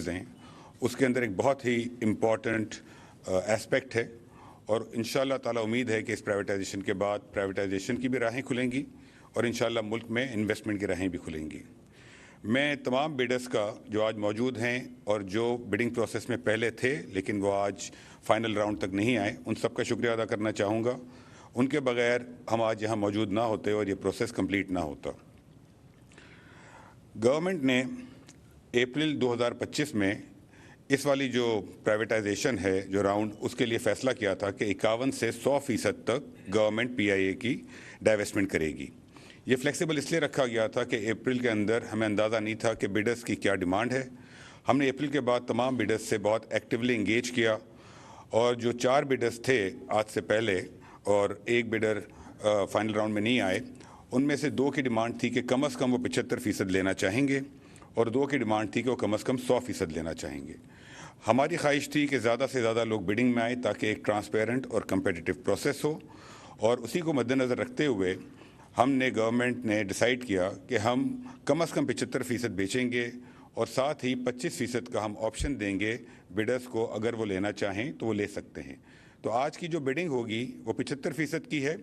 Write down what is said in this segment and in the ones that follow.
Privatise ہیں اس کے اندر ایک بہت ہی امپورٹنٹ ایسپیکٹ ہے، اور انشاءاللہ تعالی امید ہے کہ اس پرائیویٹائزیشن کے بعد پرائیویٹائزیشن کی بھی راہیں کھلیں گی اور انشاءاللہ ملک میں انویسٹمنٹ کی راہیں بھی کھلیں گی۔ میں تمام بیڈرز کا جو آج موجود ہیں اور جو بڈنگ پروسیس میں پہلے تھے لیکن وہ آج فائنل راؤنڈ تک نہیں آئے، ان سب کا شکریہ ادا کرنا چاہوں گا۔ ان کے بغیر ہم آج یہاں موجود نہ ہوتے اور یہ پروسیس کمپلیٹ نہ ہوتا۔ گورنمنٹ نے اپریل 2025 میں اس والی جو پرائیویٹائزیشن ہے جو راؤنڈ، اس کے لیے فیصلہ کیا تھا کہ 51 سے 100% تک گورنمنٹ پی آئی اے کی ڈائیوسٹمنٹ کرے گی۔ یہ فلیکسیبل اس لیے رکھا گیا تھا کہ اپریل کے اندر ہمیں اندازہ نہیں تھا کہ بیڈرز کی کیا ڈیمانڈ ہے۔ ہم نے اپریل کے بعد تمام بیڈرز سے بہت ایکٹیولی انگیج کیا، اور جو 4 بیڈرز تھے آج سے پہلے اور ایک بیڈر فائنل راؤنڈ میں نہیں آئے، ان میں سے 2 کی ڈیمانڈ تھی کہ کم از کم وہ 75% لینا چاہیں گے، اور 2 کی ڈیمانڈ تھی کہ وہ کم از کم 100% لینا چاہیں گے۔ ہماری خواہش تھی کہ زیادہ سے زیادہ لوگ بیڈنگ میں آئیں تاکہ ایک ٹرانسپیرنٹ اور کمپیٹیٹیو پروسیس ہو، اور اسی کو مد نظر رکھتے ہوئے ہم نے گورنمنٹ نے ڈیسائیڈ کیا کہ ہم کم از کم 75% بیچیں گے، اور ساتھ ہی 25% کا ہم آپشن دیں گے بیڈرز کو، اگر وہ لینا چاہیں تو وہ لے سکتے ہیں۔ تو آج کی جو بیڈنگ ہوگی وہ 75% کی ہے،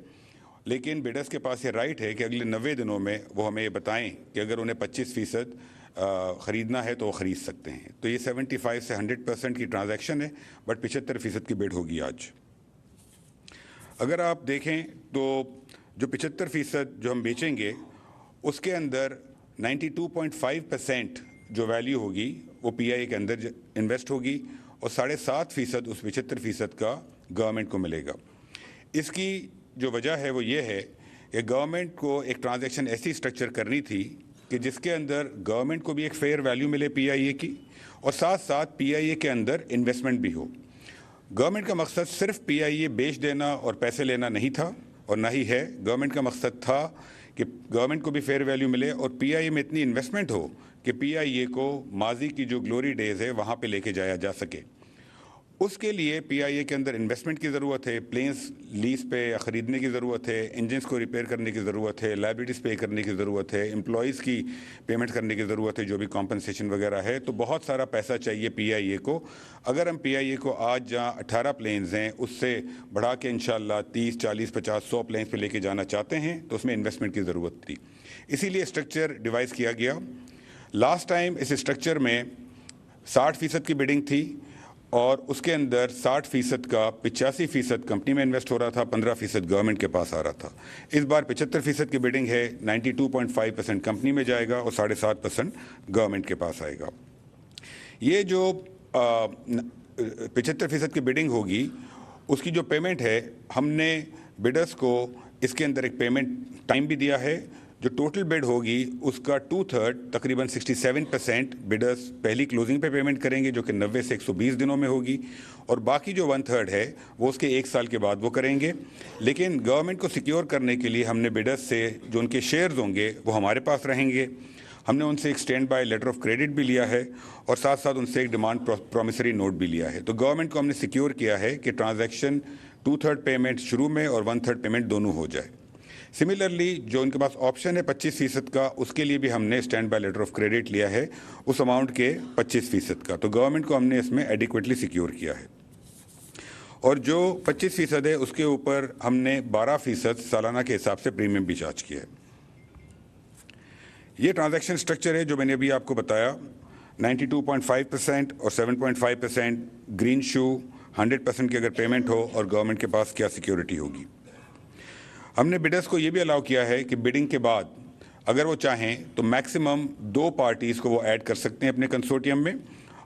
لیکن بیڈرز کے پاس یہ رائٹ ہے کہ اگلے 90 دنوں میں وہ ہمیں یہ بتائیں کہ اگر انہیں 25% خریدنا ہے تو وہ خرید سکتے ہیں۔ تو یہ 75 سے 100% کی ٹرانزیکشن ہے، بٹ 75% کی بیڈ ہوگی آج۔ اگر آپ دیکھیں تو جو 75% جو ہم بیچیں گے اس کے اندر 92.5% جو ویلیو ہوگی وہ پی آئی اے کے اندر انویسٹ ہوگی، اور 7.5% اس 75% کا گورنمنٹ کو ملے گا۔ اس کی جو وجہ ہے وہ یہ ہے کہ گورنمنٹ کو ایک ٹرانزیکشن ایسی اسٹرکچر کرنی تھی کہ جس کے اندر گورنمنٹ کو بھی ایک فیئر ویلیو ملے پی آئی اے کی، اور ساتھ ساتھ پی آئی اے کے اندر انویسٹمنٹ بھی ہو۔ گورنمنٹ کا مقصد صرف پی آئی اے بیچ دینا اور پیسے لینا نہیں تھا، اور نہ ہی ہے۔ گورنمنٹ کا مقصد تھا کہ گورنمنٹ کو بھی فیئر ویلیو ملے اور پی آئی اے میں اتنی انویسٹمنٹ ہو کہ پی آئی اے کو ماضی کی جو گلوری ڈیز ہے وہاں پہ لے کے جایا جا سکے۔ اس کے لیے پی آئی اے کے اندر انویسٹمنٹ کی ضرورت ہے، پلینس لیز پہ خریدنے کی ضرورت ہے، انجنس کو ریپیئر کرنے کی ضرورت ہے، لائبلٹیز پے کرنے کی ضرورت ہے، امپلائیز کی پیمنٹ کرنے کی ضرورت ہے جو بھی کمپنسیشن وغیرہ ہے۔ تو بہت سارا پیسہ چاہیے پی آئی اے کو۔ اگر ہم پی آئی اے کو آج جہاں 18 پلینز ہیں اس سے بڑھا کے انشاءاللہ 30، 40، 50، 100 پلینز پہ لے کے جانا چاہتے ہیں تو اس میں انویسٹمنٹ کی ضرورت تھی، اسی لیے اسٹرکچر ڈیوائز کیا گیا۔ لاسٹ ٹائم اس اسٹرکچر میں 60% کی بیڈنگ تھی، اور اس کے اندر 60% کا 85% کمپنی میں انویسٹ ہو رہا تھا، 15% گورنمنٹ کے پاس آ رہا تھا۔ اس بار 75% کی بیڈنگ ہے، 92.5% کمپنی میں جائے گا اور 7.5% گورنمنٹ کے پاس آئے گا۔ یہ جو 75% کی بیڈنگ ہوگی اس کی جو پیمنٹ ہے، ہم نے بیڈرز کو اس کے اندر ایک پیمنٹ ٹائم بھی دیا ہے۔ جو ٹوٹل بیڈ ہوگی اس کا 2/3 تقریباً 67% بیڈرز پہلی کلوزنگ پہ پیمنٹ کریں گے، جو کہ 90 سے 120 دنوں میں ہوگی، اور باقی جو 1/3 ہے وہ اس کے 1 سال کے بعد وہ کریں گے۔ لیکن گورنمنٹ کو سیکیور کرنے کے لیے ہم نے بیڈرز سے جو ان کے شیئرز ہوں گے وہ ہمارے پاس رہیں گے۔ ہم نے ان سے ایک standby letter of credit بھی لیا ہے، اور ساتھ ساتھ ان سے ایک ڈیمانڈ پرومسری نوٹ بھی لیا ہے۔ تو گورنمنٹ کو ہم نے سیکیور کیا ہے کہ ٹرانزیکشن 2/3 پیمنٹ شروع میں اور 1/3 پیمنٹ دونوں ہو جائے۔ سملرلی جو ان کے پاس آپشن ہے 25% کا، اس کے لیے بھی ہم نے standby letter of credit لیا ہے اس اماؤنٹ کے 25% کا۔ تو گورنمنٹ کو ہم نے اس میں ایڈیکویٹلی سیکیور کیا ہے، اور جو 25% ہے اس کے اوپر ہم نے 12% سالانہ کے حساب سے پریمیم بھی چارج کیا ہے۔ یہ ٹرانزیکشن اسٹرکچر ہے جو میں نے ابھی آپ کو بتایا، 92.5% اور 7.5% گرین شو، 100% کی اگر پیمنٹ ہو اور گورنمنٹ کے پاس کیا سیکیورٹی ہوگی۔ ہم نے بیڈرز کو یہ بھی الاؤ کیا ہے کہ بیڈنگ کے بعد اگر وہ چاہیں تو میکسیمم 2 پارٹیز کو وہ ایڈ کر سکتے ہیں اپنے کنسورٹیم میں۔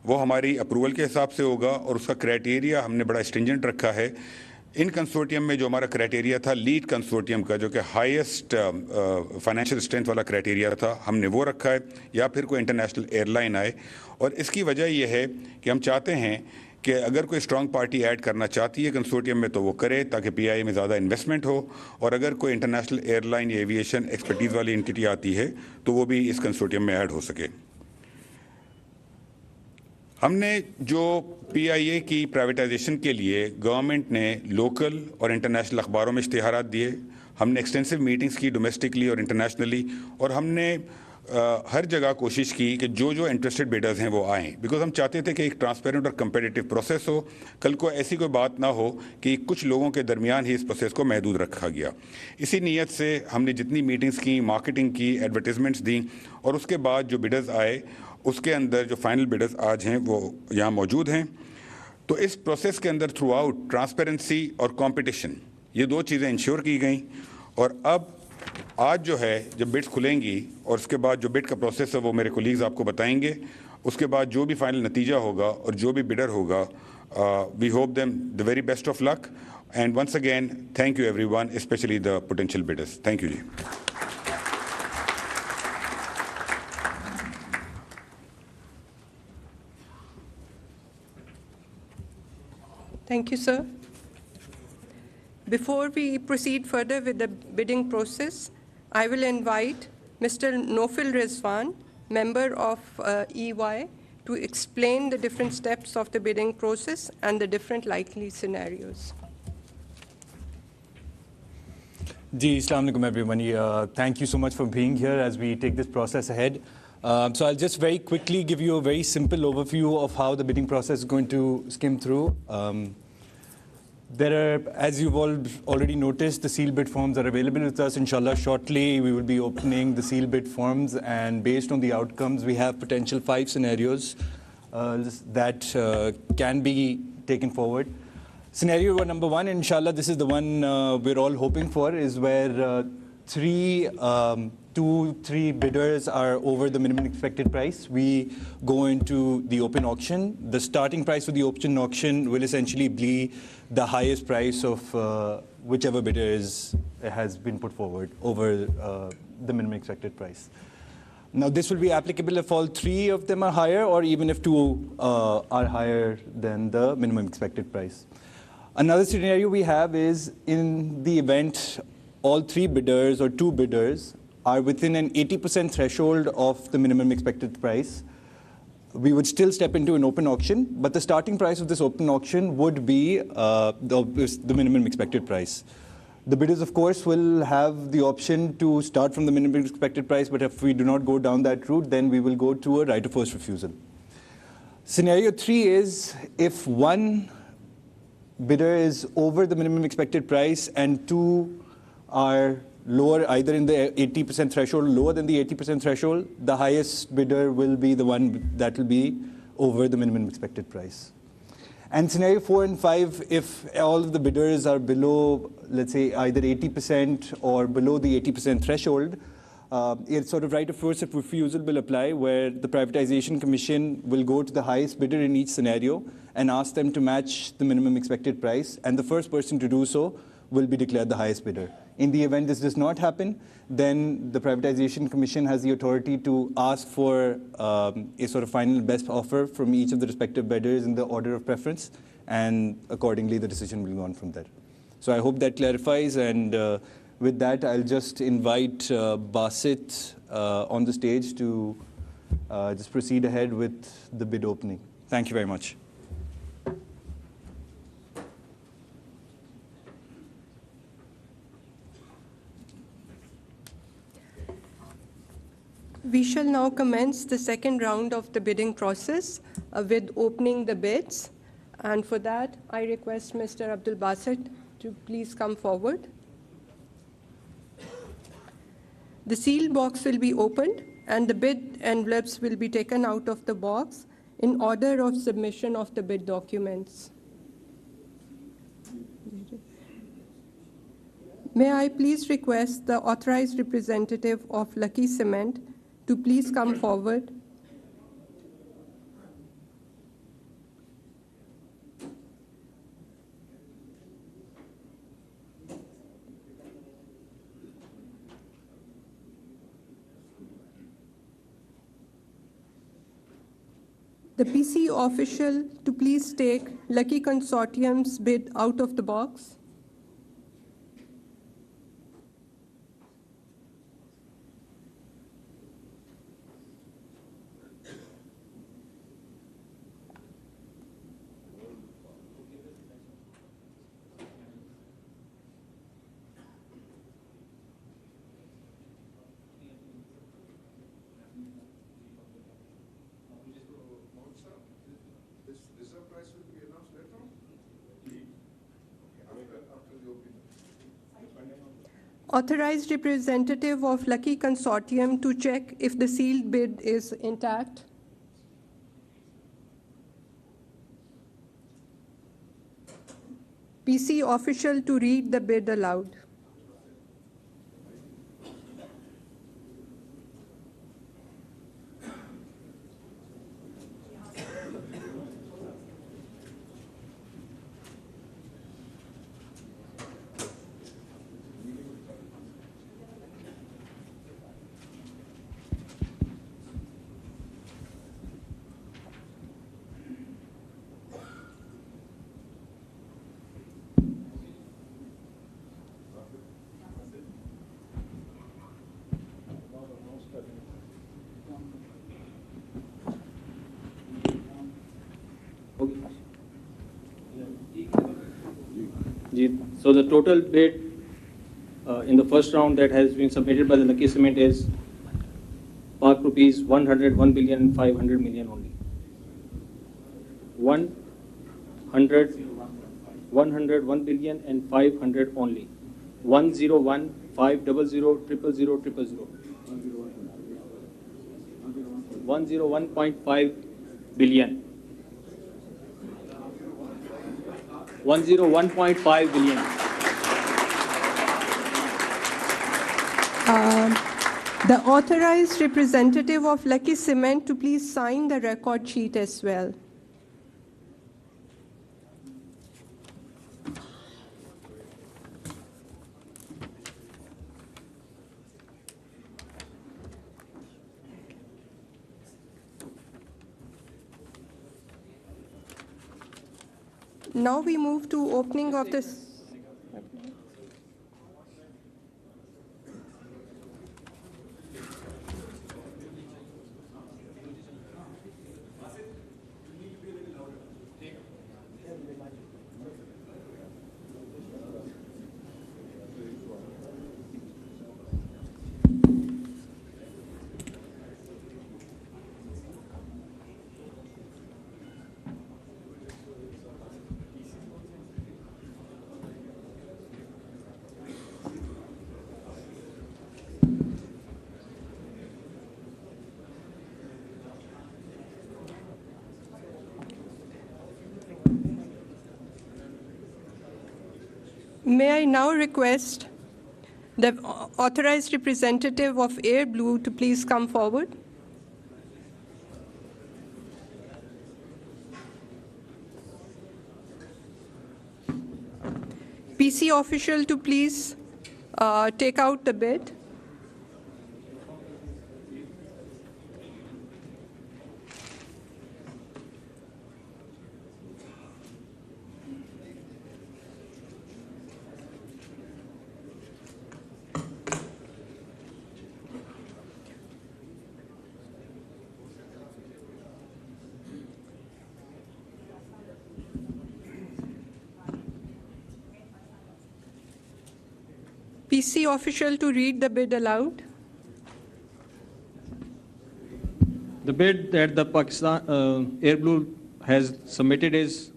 وہ ہماری اپروول کے حساب سے ہوگا، اور اس کا کرائٹیریا ہم نے بڑا اسٹرنجنٹ رکھا ہے۔ ان کنسورٹیم میں جو ہمارا کرائٹیریا تھا لیڈ کنسورٹیم کا، جو کہ ہائیسٹ فائنینشیل اسٹرینتھ والا کرائٹیریا تھا، ہم نے وہ رکھا ہے، یا پھر کوئی انٹرنیشنل ایئر لائن آئے۔ اور اس کی وجہ یہ ہے کہ ہم چاہتے ہیں کہ اگر کوئی اسٹرانگ پارٹی ایڈ کرنا چاہتی ہے کنسورٹیم میں تو وہ کرے تاکہ پی آئی اے میں زیادہ انویسٹمنٹ ہو، اور اگر کوئی انٹرنیشنل ایئر لائن یا ایویشن ایکسپرٹیز والی انٹیٹی آتی ہے تو وہ بھی اس کنسورٹیم میں ایڈ ہو سکے۔ ہم نے جو پی آئی اے کی پرائیویٹائزیشن کے لیے گورنمنٹ نے لوکل اور انٹرنیشنل اخباروں میں اشتہارات دیے، ہم نے ایکسٹینسو میٹنگز کی ڈومیسٹکلی اور انٹرنیشنلی, اور ہم نے ہر جگہ کوشش کی کہ جو انٹرسٹڈ بیڈرز ہیں وہ آئیں, بیکاز ہم چاہتے تھے کہ ایک ٹرانسپیرنٹ اور کمپیٹیٹیو پروسیس ہو. کل کو ایسی کوئی بات نہ ہو کہ کچھ لوگوں کے درمیان ہی اس پروسیس کو محدود رکھا گیا. اسی نیت سے ہم نے جتنی میٹنگز کی, مارکیٹنگ کی, ایڈورٹیزمنٹس دیں, اور اس کے بعد جو بیڈرز آئے اس کے اندر جو فائنل بیڈرز آج ہیں وہ یہاں موجود ہیں. تو اس پروسیس کے اندر تھرو آؤٹ ٹرانسپیرنسی اور کمپٹیشن, یہ 2 چیزیں انشور کی گئیں. اور اب آج جو ہے جب بڈس کھلیں گی اور اس کے بعد جو بڈ کا پروسیس ہے وہ میرے کولیگز آپ کو بتائیں گے. اس کے بعد جو بھی فائنل نتیجہ ہوگا اور جو بھی بڈر ہوگا, we hope them the very best of luck. And once again thank you everyone, especially the potential bidders. Thank you ji. Thank you, sir. Before we proceed further with the bidding process, I will invite Mr. Nofil Rizwan, member of EY, to explain the different steps of the bidding process and the different likely scenarios. Ji, Assalamu alaikum everyone. Thank you so much for being here as we take this process ahead. So I'll just very quickly give you a very simple overview of how the bidding process is going to skim through. There are, as you've all already noticed, the sealed bid forms are available with us. Inshallah, shortly we will be opening the sealed bid forms, and based on the outcomes, we have potential 5 scenarios that can be taken forward. Scenario number 1, inshallah, this is the one we're all hoping for, is where 2-3 bidders are over the minimum expected price. We go into the open auction. The starting price for the open auction will essentially be the highest price of whichever bidder has been put forward over the minimum expected price. Now, this will be applicable if all 3 of them are higher, or even if 2 are higher than the minimum expected price. Another scenario we have is in the event all 3 bidders or 2 bidders are within an 80% threshold of the minimum expected price, we would still step into an open auction, but the starting price of this open auction would be the minimum expected price. The bidders, of course, will have the option to start from the minimum expected price, but if we do not go down that route, then we will go to a right of first refusal. Scenario 3 is if 1 bidder is over the minimum expected price and 2 are lower, either in the 80% threshold, lower than the 80% threshold, the highest bidder will be the one that will be over the minimum expected price. And scenario 4 and 5, if all of the bidders are below, let's say, either 80% or below the 80% threshold, it's sort of right of first refusal will apply, where the Privatization Commission will go to the highest bidder in each scenario and ask them to match the minimum expected price, and the first person to do so will be declared the highest bidder. In the event this does not happen, then the Privatization Commission has the authority to ask for a sort of final best offer from each of the respective bidders in the order of preference, and accordingly the decision will go on from there. So I hope that clarifies, and with that I'll just invite Basit on the stage to just proceed ahead with the bid opening. Thank you very much. We shall now commence the second round of the bidding process with opening the bids. And for that, I request Mr. Abdul Basit to please come forward. The sealed box will be opened, and the bid envelopes will be taken out of the box in order of submission of the bid documents. May I please request the authorized representative of Lucky Cement to please come forward. The PC official to please take Lucky Consortium's bid out of the box. Authorized representative of Lucky Consortium to check if the sealed bid is intact. PC official to read the bid aloud. So the total bid in the first round that has been submitted by the Lucky Cement is Pak rupees 101,500,000,000 only. 101,500,000,000 only. 101,500,000,000,000. 101.5 billion. 101.5 billion. The authorized representative of Lucky Cement to please sign the record sheet as well. Now we move to opening of this. May I now request the authorized representative of Air Blue to please come forward? PC official to please take out the bid. PC official to read the bid aloud. The bid that the Pakistan Air Blue has submitted is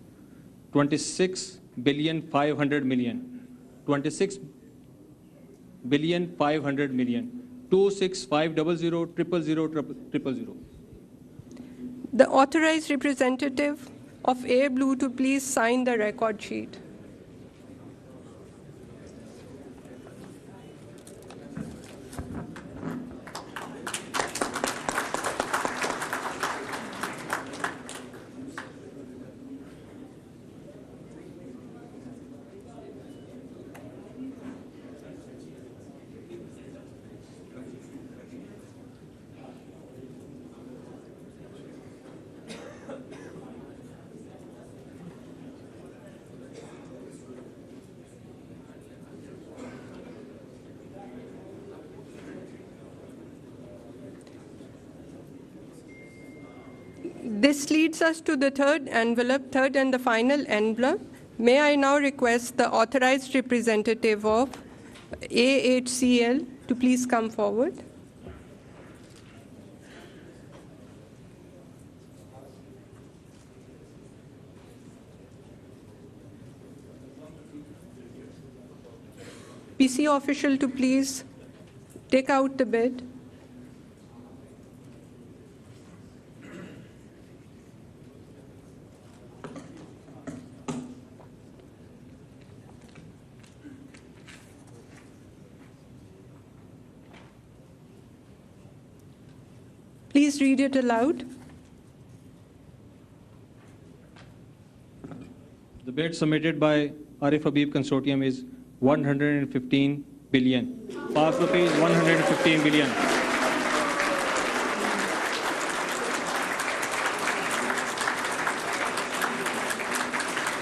26,500,000,000. 26,500,000,000. 26500000000. The authorized representative of Air Blue to please sign the record sheet. This leads us to the third envelope, third and the final envelope. May I now request the authorized representative of AHCL to please come forward? PC official to please take out the bid. Please read it aloud. The bid submitted by Arif Habib Consortium is 115 billion. Pak rupees 115 billion.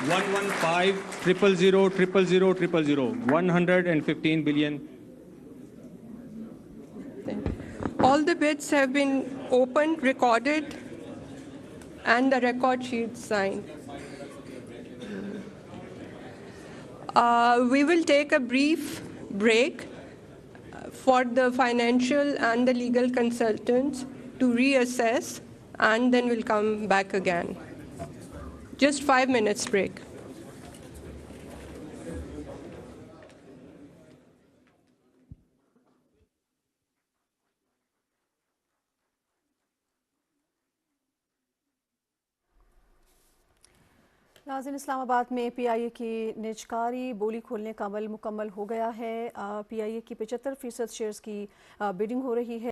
$115,000,000,000,000,000. 115 billion. All the bids have been opened, recorded, and the record sheet signed. We will take a brief break for the financial and the legal consultants to reassess, and then we'll come back again. Just 5 minutes break. ناظرین، اسلام آباد میں پی آئی اے کی نجکاری بولی کھولنے کا عمل مکمل ہو گیا ہے۔ پی آئی اے کی 75% شیئرز کی بڈنگ ہو رہی ہے۔